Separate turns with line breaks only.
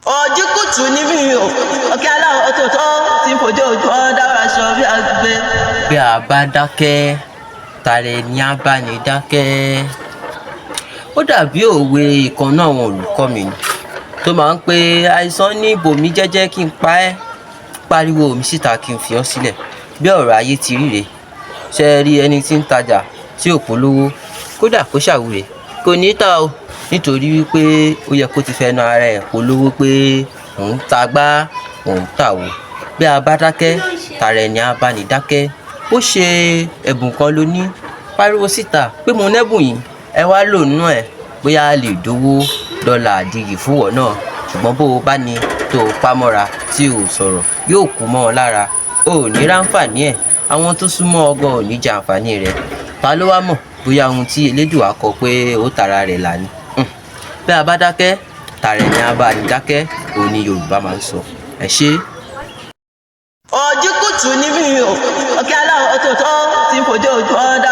Ojú kùtù ní mi o, ọ̀kẹ́ aláwọ̀ tòótọ́ tí ń fojú ojú ọ́ dára aṣọ bí àgbẹ̀.
Bí a bá dákẹ́, tara ẹni á bá ní dákẹ́. Ó dàbí òwe ìkan náà àwọn olùkọ́ mi tó máa ń pe àìsàn ní bòmí jẹ́jẹ́ kí n pa ẹ́, pariwo mi síta kí n fi ọ́ sílẹ̀. Bí ọ̀rọ̀ ayé ti rí rèé, ṣe rí ẹni tí ń tajà tí ò polówó, kódà kó ṣàwúre kò ní tà o, nítorí wípé ó yẹ kó ti fẹnu ara ẹ̀ polówó pé òun ta gbá òun tà wò. Bí a bá dákẹ́, tara ẹni á bá ní dákẹ́. Ó ṣe ẹ̀bùn kan ló ní, pariwo síta pé mo nẹ́bùn yìí, ẹ wá lò nínú ẹ̀, bóyá a lè dówó dọ́là àdìgì fún wọn náà. Ṣùgbọ́n bó o bá ní tó o pamọ́ra tí o sọ̀rọ̀, yóò kú mọ́ ọ lára, o ò ní ráǹfààní ẹ̀, àwọn tó súnmọ́ ọgọ́ ò ní jẹ àǹfààní rẹ̀. Ta ló wá mọ̀ bóyá ohun tí Elédùà kọ pé ó tara rẹ̀ là ní. Bí a bá dákẹ́, tara ẹni á bá ní dákẹ́, òun ni Yorùbá máa ń sọ. Ẹ ṣé.
Ojú kùtù ní mi o, ọ̀kẹ́ aláwọ̀ tòótọ́ tí ń fojú ojú ọ́ dára.